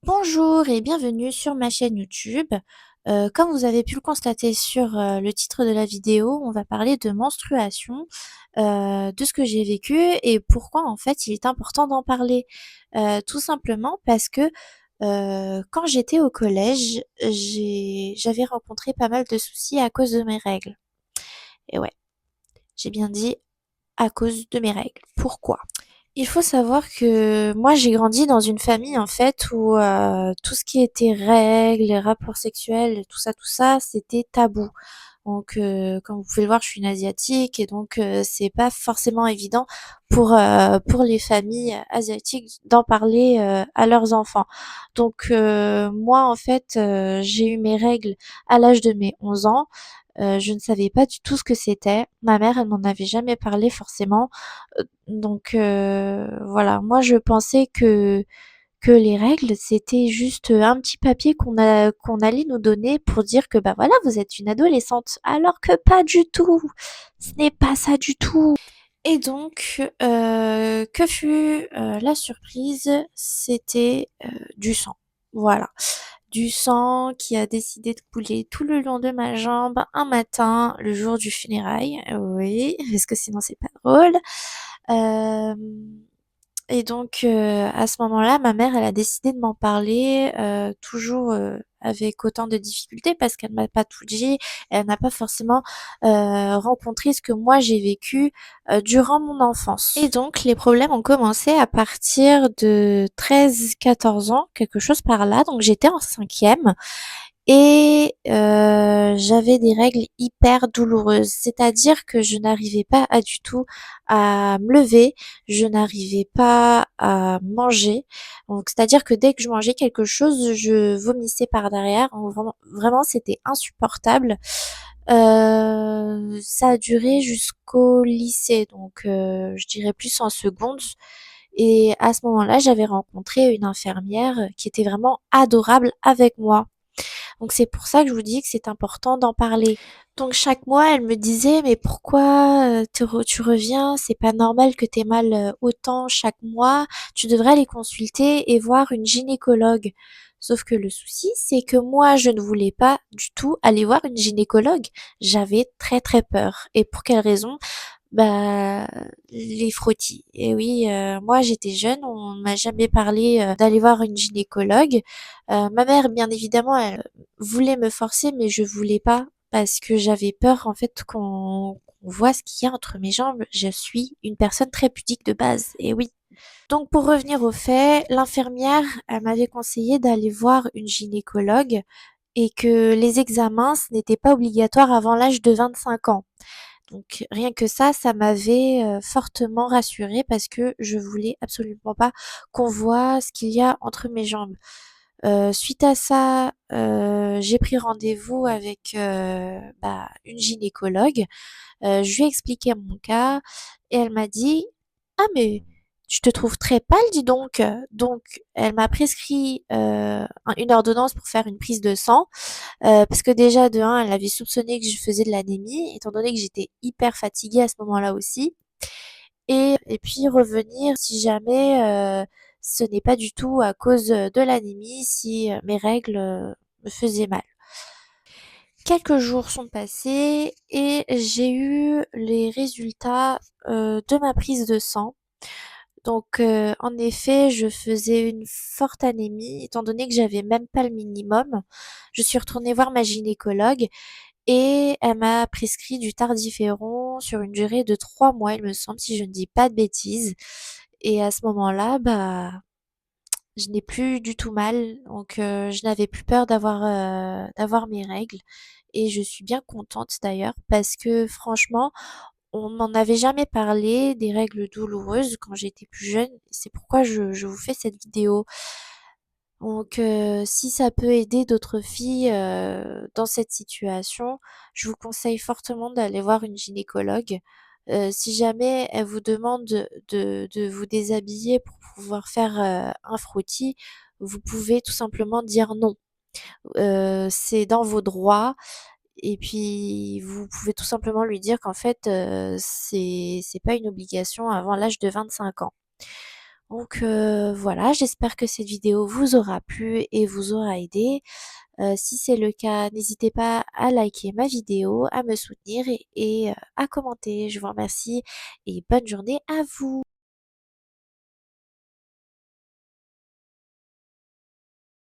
Bonjour et bienvenue sur ma chaîne YouTube. Comme vous avez pu le constater sur, le titre de la vidéo, on va parler de menstruation, de ce que j'ai vécu et pourquoi en fait il est important d'en parler. Tout simplement parce que, quand j'étais au collège, j'avais rencontré pas mal de soucis à cause de mes règles. Et ouais, j'ai bien dit à cause de mes règles. Pourquoi? Il faut savoir que moi j'ai grandi dans une famille en fait où tout ce qui était règles, les rapports sexuels, tout ça, c'était tabou. Donc comme vous pouvez le voir, je suis une asiatique et donc c'est pas forcément évident pour les familles asiatiques d'en parler à leurs enfants. Donc moi en fait, j'ai eu mes règles à l'âge de mes 11 ans. Je ne savais pas du tout ce que c'était. Ma mère, elle m'en avait jamais parlé forcément. Donc voilà, moi je pensais que les règles, c'était juste un petit papier qu'on allait nous donner pour dire que bah voilà, vous êtes une adolescente. Alors que pas du tout. Ce n'est pas ça du tout. Et donc, que fut la surprise? C'était du sang. Voilà. Du sang qui a décidé de couler tout le long de ma jambe un matin, le jour du funérail. Oui, parce que sinon c'est pas drôle. Euh, et donc, à ce moment-là, ma mère, elle a décidé de m'en parler, toujours, avec autant de difficultés parce qu'elle m'a pas tout dit. Elle n'a pas forcément, rencontré ce que moi j'ai vécu, durant mon enfance. Et donc les problèmes ont commencé à partir de 13-14 ans, quelque chose par là. Donc j'étais en cinquième et j'avais des règles hyper douloureuses. C'est-à-dire que je n'arrivais pas à du tout à me lever, je n'arrivais pas à manger. Donc c'est-à-dire que dès que je mangeais quelque chose, je vomissais par derrière. Donc, vraiment c'était insupportable. Ça a duré jusqu'au lycée, donc je dirais plus en seconde. Et à ce moment-là, j'avais rencontré une infirmière qui était vraiment adorable avec moi. Donc c'est pour ça que je vous dis que c'est important d'en parler. Donc chaque mois, elle me disait: «Mais pourquoi, tu reviens? C'est pas normal que tu mal, autant chaque mois. Tu devrais aller consulter et voir une gynécologue». Sauf que le souci, c'est que moi, je ne voulais pas du tout aller voir une gynécologue. J'avais très, très peur. Et pour quelle raison? Bah, les frottis. Et oui, moi j'étais jeune, on m'a jamais parlé, d'aller voir une gynécologue. Ma mère, bien évidemment, elle voulait me forcer, mais je voulais pas parce que j'avais peur en fait qu'on voit ce qu'il y a entre mes jambes. Je suis une personne très pudique de base, et oui. Donc pour revenir aux faits, l'infirmière, elle m'avait conseillé d'aller voir une gynécologue et que les examens, ce n'était pas obligatoire avant l'âge de 25 ans. Donc rien que ça m'avait, fortement rassurée parce que je voulais absolument pas qu'on voit ce qu'il y a entre mes jambes. Suite à ça, j'ai pris rendez-vous avec, bah, une gynécologue. Je lui ai expliqué mon cas et elle m'a dit: «Ah mais je te trouve très pâle dis donc». Donc elle m'a prescrit, une ordonnance pour faire une prise de sang, parce que déjà de 1, elle avait soupçonné que je faisais de l'anémie étant donné que j'étais hyper fatiguée à ce moment-là aussi. Et puis revenir si jamais, ce n'est pas du tout à cause, de l'anémie, si, mes règles, me faisaient mal. Quelques jours sont passés et j'ai eu les résultats, de ma prise de sang. Donc, en effet, je faisais une forte anémie étant donné que j'avais même pas le minimum. Je suis retournée voir ma gynécologue et elle m'a prescrit du Tardiféron sur une durée de 3 mois, il me semble, si je ne dis pas de bêtises. Et à ce moment-là, bah, je n'ai plus du tout mal, donc je n'avais plus peur d'avoir mes règles et je suis bien contente d'ailleurs parce que franchement, on m'en avait jamais parlé des règles douloureuses quand j'étais plus jeune. C'est pourquoi je vous fais cette vidéo. Donc si ça peut aider d'autres filles, dans cette situation, je vous conseille fortement d'aller voir une gynécologue. Si jamais elle vous demande de vous déshabiller pour pouvoir faire, un frottis, vous pouvez tout simplement dire non. C'est dans vos droits et puis vous pouvez tout simplement lui dire qu'en fait, c'est pas une obligation avant l'âge de 25 ans. Donc voilà, j'espère que cette vidéo vous aura plu et vous aura aidé. Si c'est le cas, n'hésitez pas à liker ma vidéo, à me soutenir et à commenter. Je vous remercie et bonne journée à vous.